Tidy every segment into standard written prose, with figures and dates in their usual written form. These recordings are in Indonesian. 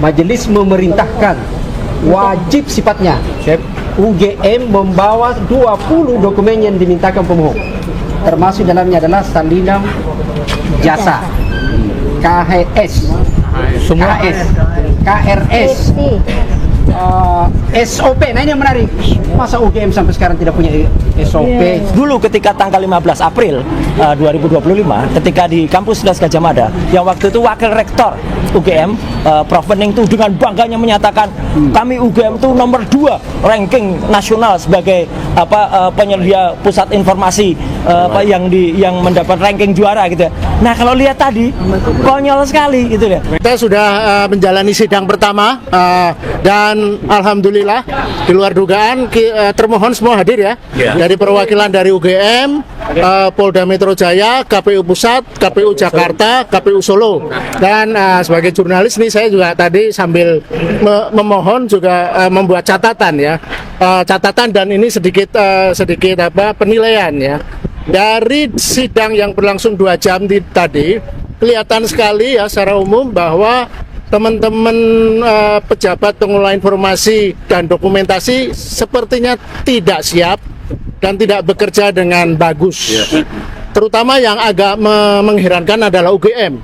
Majelis memerintahkan wajib sifatnya UGM membawa 20 dokumen yang dimintakan pemohon, termasuk dalamnya adalah salinan jasa, KHS, semua KRS, SOP. Nah ini yang menarik, masa UGM sampai sekarang tidak punya SOP? Dulu ketika tanggal 15 April 2025 ketika di kampus Das Gajah Mada, yang waktu itu wakil rektor UGM Prof. Wening itu dengan bangganya menyatakan kami UGM itu nomor 2 ranking nasional sebagai penyedia pusat informasi yang mendapat ranking juara gitu ya. Nah kalau lihat tadi konyol sekali gitu ya. Kita sudah menjalani sidang pertama dan alhamdulillah di luar dugaan termohon semua hadir ya. Dari perwakilan dari UGM, Polda Metro Jaya, KPU Pusat, KPU Jakarta, KPU Solo. Dan sebagai jurnalis nih saya juga tadi sambil memohon juga membuat catatan ya. Catatan dan ini sedikit penilaian ya. Dari sidang yang berlangsung 2 jam tadi kelihatan sekali ya secara umum bahwa teman-teman pejabat pengelola informasi dan dokumentasi sepertinya tidak siap dan tidak bekerja dengan bagus. Terutama yang agak mengherankan adalah UGM.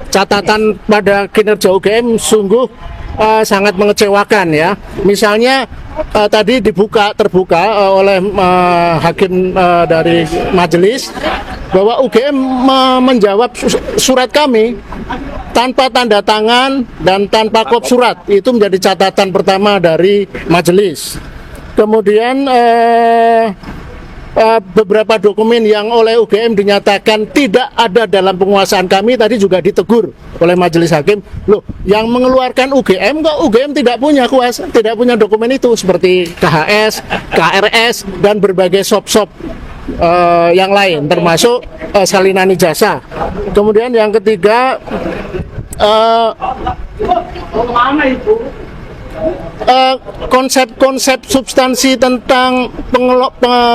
Catatan pada kinerja UGM sungguh sangat mengecewakan ya. Misalnya tadi terbuka oleh hakim dari majelis bahwa UGM menjawab surat kami tanpa tanda tangan dan tanpa kop surat. Itu menjadi catatan pertama dari majelis. Kemudian beberapa dokumen yang oleh UGM dinyatakan tidak ada dalam penguasaan kami tadi juga ditegur oleh majelis hakim. Loh, yang mengeluarkan UGM kok UGM tidak punya kuasa, tidak punya dokumen itu seperti KHS, KRS dan berbagai sop-sop yang lain termasuk salinan ijazah. Kemudian yang ketiga konsep-konsep substansi tentang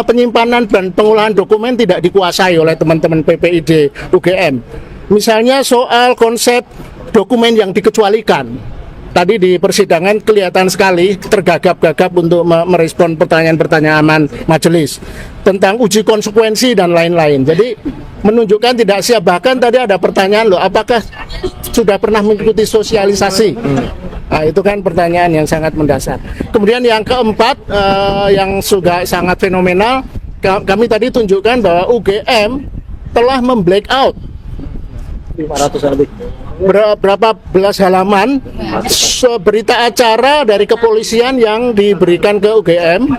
penyimpanan dan pengolahan dokumen tidak dikuasai oleh teman-teman PPID UGM. Misalnya soal konsep dokumen yang dikecualikan. Tadi di persidangan kelihatan sekali tergagap-gagap untuk merespon pertanyaan-pertanyaan majelis tentang uji konsekuensi dan lain-lain. Jadi menunjukkan tidak siap. Bahkan tadi ada pertanyaan loh, apakah sudah pernah mengikuti sosialisasi? Nah, itu kan pertanyaan yang sangat mendasar. Kemudian yang keempat yang juga sangat fenomenal, kami tadi tunjukkan bahwa UGM telah memblackout 500 lebih. Berapa belas halaman berita acara dari kepolisian yang diberikan ke UGM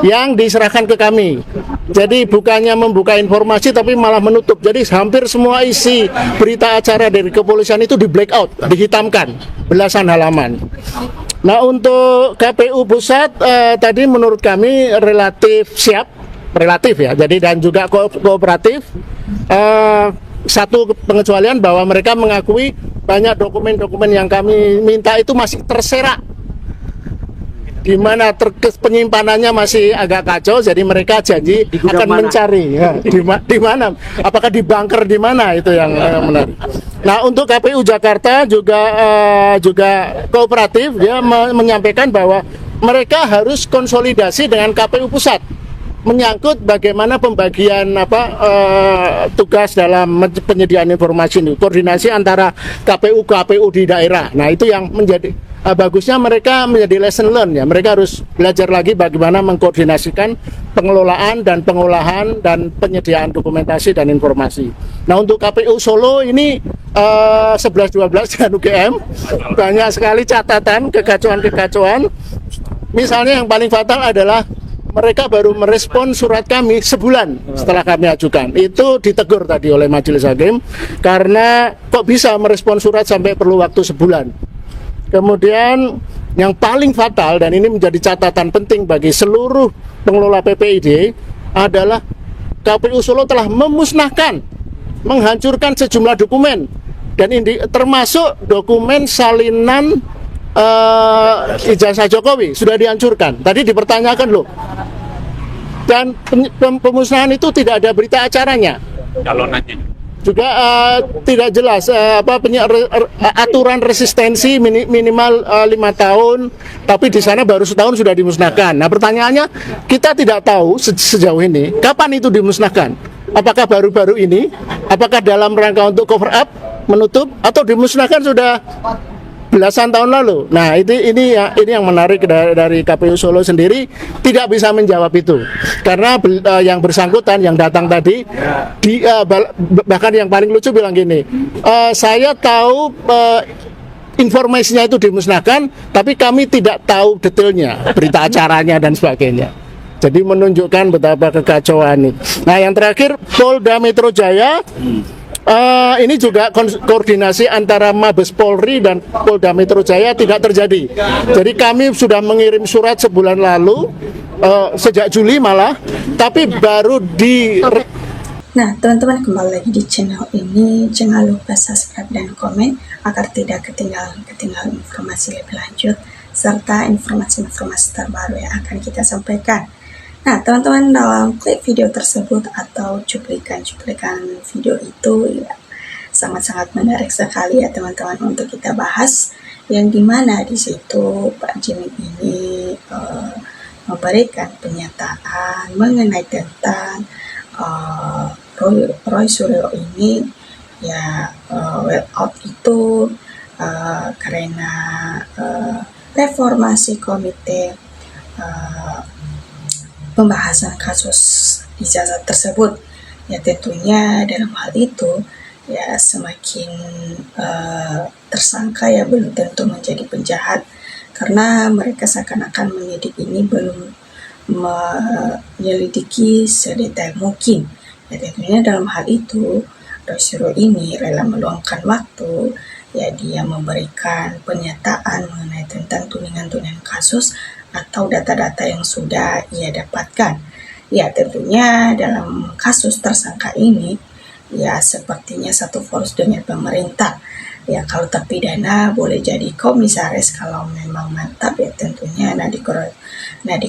yang diserahkan ke kami. Jadi bukannya membuka informasi tapi malah menutup. Jadi hampir semua isi berita acara dari kepolisian itu di blackout, dihitamkan belasan halaman. Nah untuk KPU Pusat tadi menurut kami relatif siap, relatif ya. Jadi dan juga kooperatif. Satu pengecualian bahwa mereka mengakui banyak dokumen-dokumen yang kami minta itu masih terserak, di mana penyimpanannya masih agak kacau. Jadi mereka janji akan mencari ya, di mana, apakah di bunker di mana, itu yang menarik. Nah untuk KPU Jakarta juga kooperatif, dia menyampaikan bahwa mereka harus konsolidasi dengan KPU Pusat menyangkut bagaimana pembagian tugas dalam penyediaan informasi ini, koordinasi antara KPU di daerah. Nah itu yang menjadi bagusnya mereka menjadi lesson learn ya. Mereka harus belajar lagi bagaimana mengkoordinasikan pengelolaan dan pengolahan dan penyediaan dokumentasi dan informasi. Nah untuk KPU Solo ini 11-12 dan UGM banyak sekali catatan kekacauan. Misalnya yang paling fatal adalah mereka baru merespon surat kami sebulan setelah kami ajukan. Itu ditegur tadi oleh majelis hakim karena kok bisa merespon surat sampai perlu waktu sebulan. Kemudian yang paling fatal dan ini menjadi catatan penting bagi seluruh pengelola PPID adalah KPU Solo telah memusnahkan, menghancurkan sejumlah dokumen dan termasuk dokumen salinan ijazah Jokowi sudah dihancurkan. Tadi dipertanyakan loh. Dan pemusnahan itu tidak ada berita acaranya. juga tidak jelas aturan resistensi minimal 5 tahun, tapi di sana baru setahun sudah dimusnahkan. Nah pertanyaannya, kita tidak tahu sejauh ini kapan itu dimusnahkan. Apakah baru-baru ini? Apakah dalam rangka untuk cover up, menutup, atau dimusnahkan sudah belasan tahun lalu? Nah ini yang menarik dari KPU Solo sendiri, tidak bisa menjawab itu karena yang bersangkutan yang datang tadi bahkan yang paling lucu bilang gini, saya tahu informasinya itu dimusnahkan, tapi kami tidak tahu detailnya, berita acaranya dan sebagainya. Jadi menunjukkan betapa kekacauan ini. Nah yang terakhir, Polda Metro Jaya. Ini juga koordinasi antara Mabes Polri dan Polda Metro Jaya tidak terjadi. Jadi kami sudah mengirim surat sebulan lalu, sejak Juli malah, tapi baru di... Nah, teman-teman kembali lagi di channel ini. Jangan lupa subscribe dan komen agar tidak ketinggalan informasi lebih lanjut serta informasi-informasi terbaru yang akan kita sampaikan. Nah, teman-teman, dalam klip video tersebut atau cuplikan video itu ya sangat-sangat menarik sekali ya teman-teman untuk kita bahas, yang dimana di situ Pak Jimmy ini memberikan pernyataan mengenai tentang Roy Suryo ini ya well out itu karena reformasi komite pembahasan kasus ijazah tersebut. Ya tentunya dalam hal itu ya semakin tersangka ya belum tentu menjadi penjahat, karena mereka seakan-akan menyidik ini belum menyelidiki sedetail mungkin. Ya tentunya dalam hal itu Roy Suryo ini rela meluangkan waktu, ya dia memberikan pernyataan mengenai tentang tudingan-tudingan kasus atau data-data yang sudah ia dapatkan. Ya tentunya dalam kasus tersangka ini ya sepertinya satu poros dengan pemerintah. Ya kalau terpidana boleh jadi komisaris kalau memang mantap, ya tentunya nadi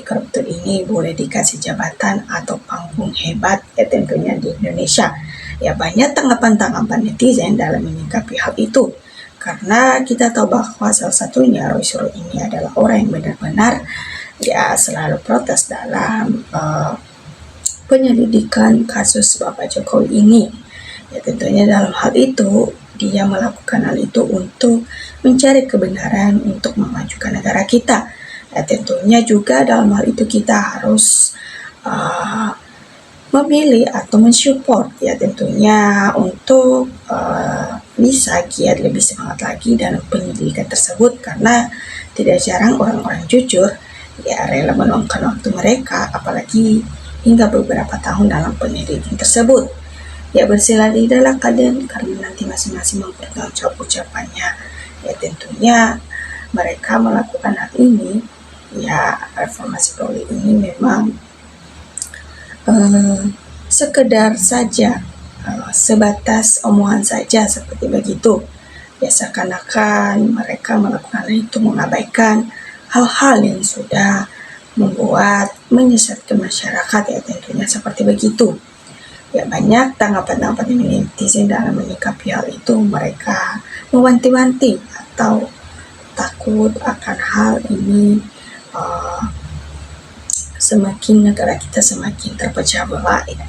koruptor ini boleh dikasih jabatan atau panggung hebat ya tentunya di Indonesia. Ya banyak tanggapan-tanggapan netizen dalam menyikapi hal itu, karena kita tahu bahwa salah satunya Roy Suryo ini adalah orang yang benar-benar ya selalu protes dalam penyelidikan kasus Bapak Jokowi ini. Ya tentunya dalam hal itu dia melakukan hal itu untuk mencari kebenaran untuk memajukan negara kita. Ya tentunya juga dalam hal itu kita harus memilih atau mensupport ya tentunya untuk bisa giat lebih semangat lagi dalam penyelidikan tersebut, karena tidak jarang orang-orang jujur ya rela meluangkan waktu mereka apalagi hingga beberapa tahun dalam penyelidikan tersebut. Ya bersilah-lidahlah kalian karena nanti masing-masing mempertanggungjawab ucapannya. Ya tentunya mereka melakukan hal ini ya reformasi Polri ini memang sekedar saja sebatas omongan saja seperti begitu. Ya seakan-akan mereka melakukan itu mengabaikan hal-hal yang sudah membuat menyesatkan masyarakat ya tentunya seperti begitu. Ya banyak tanggapan-tanggapan netizen dalam menyikapi hal itu, mereka mewanti-wanti atau takut akan hal ini semakin negara kita semakin terpecah belah ya.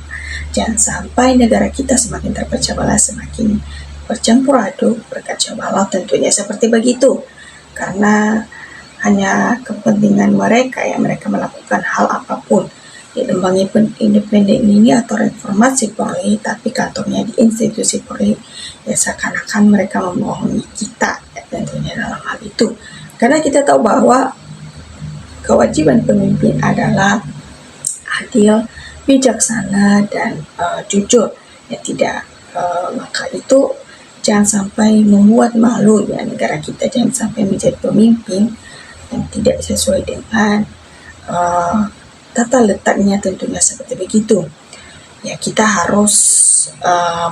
Jangan sampai negara kita semakin terpecah belah, semakin bercampur aduk, berkacau balau tentunya seperti begitu. Karena hanya kepentingan mereka yang mereka melakukan hal apapun. Di lembaga independen ini atau reformasi Polri, tapi kantornya di institusi Polri, ya seakan-akan mereka membohongi kita ya, tentunya dalam hal itu. Karena kita tahu bahwa kewajiban pemimpin adalah adil, bijaksana, dan jujur. Ya tidak, maka itu jangan sampai membuat malu ya negara kita, jangan sampai menjadi pemimpin yang tidak sesuai dengan tata letaknya tentunya seperti begitu. Ya kita harus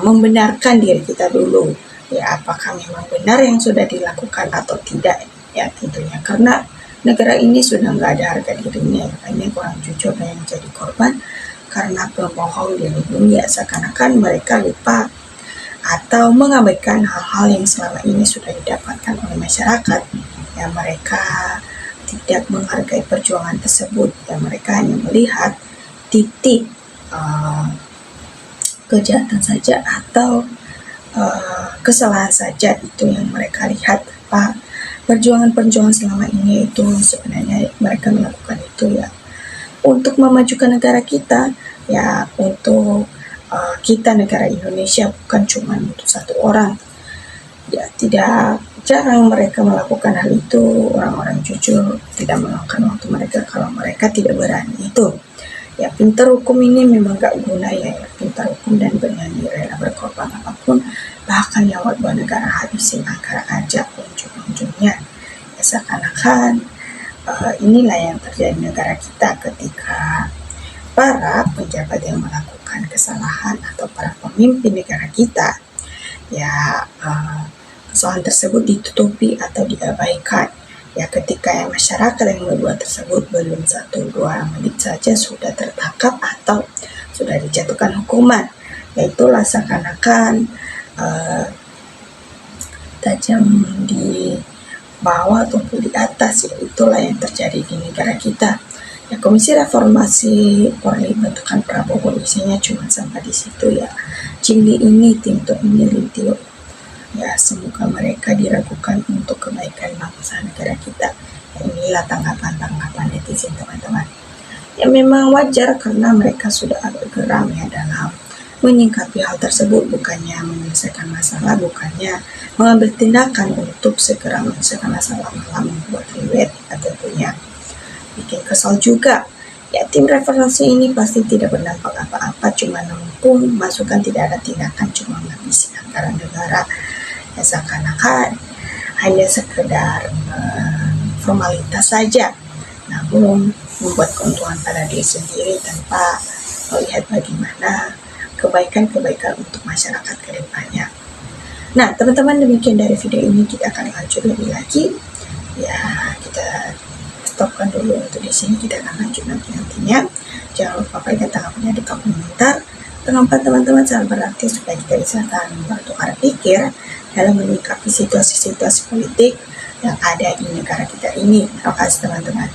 membenarkan diri kita dulu. Ya apakah memang benar yang sudah dilakukan atau tidak ya tentunya, karena negara ini sudah nggak ada harga dirinya. Banyak orang jujur yang menjadi korban karena pembohong dilindungi ya seakan-akan mereka lupa atau mengabaikan hal-hal yang selama ini sudah didapatkan oleh masyarakat. Ya, mereka tidak menghargai perjuangan tersebut, ya mereka hanya melihat titik kejahatan saja atau kesalahan saja, itu yang mereka lihat. Perjuangan-perjuangan selama ini itu sebenarnya mereka melakukan itu ya untuk memajukan negara kita, ya untuk kita negara Indonesia, bukan cuma untuk satu orang. Ya tidak jarang mereka melakukan hal itu. Orang-orang jujur tidak meluangkan waktu mereka kalau mereka tidak berani itu. Ya, pintar hukum ini memang gak guna ya. Pintar hukum dan berani rela berkorban apapun, bahkan nyawa buat negara habisin angkara aja ujung-ujungnya. Ya, seakan-akan inilah yang terjadi di negara kita ketika para pejabat yang melakukan kesalahan atau para pemimpin negara kita, ya kesalahan tersebut ditutupi atau diabaikan. Ya, ketika yang masyarakat yang berbuat tersebut belum 1-2 menit saja sudah tertangkap atau sudah dijatuhkan hukuman. Ya, itulah seakan-akan tajam di bawah ataupun di atas. Ya, itulah yang terjadi di negara kita. Ya, Komisi Reformasi Polri bentukan Prabowo isinya cuma sampai di situ ya. Cili ini, Tinto ini, Lintio. Ya, semoga mereka diragukan untuk kebaikan bangsa negara kita. Ya, inilah tanggapan-tanggapan netizen teman-teman. Ya, memang wajar karena mereka sudah agak geram ya dalam menyingkapi hal tersebut, bukannya menyelesaikan masalah, bukannya mengambil tindakan untuk segera menyelesaikan masalah, malah membuat riwet atau tentunya bikin kesal juga. Ya, tim reformasi ini pasti tidak berdampak apa-apa, cuma nampung masukan, tidak ada tindakan, cuma menghabisi anggaran negara. Ya, seakan-akan hanya sekedar formalitas saja, namun membuat keuntungan pada diri sendiri tanpa melihat bagaimana kebaikan-kebaikan untuk masyarakat ke depannya. Nah, teman-teman, demikian dari video ini. Kita akan lanjut lebih lagi. Ya, kita stopkan dulu untuk di sini. Kita akan lanjut nantinya. Jangan lupa berikan tanggapannya di kolom komentar. Tanggapan teman-teman sangat berarti supaya kita bisa saling bertukar pikir dalam menyikapi situasi-situasi politik yang ada di negara kita ini. Terima kasih teman-teman.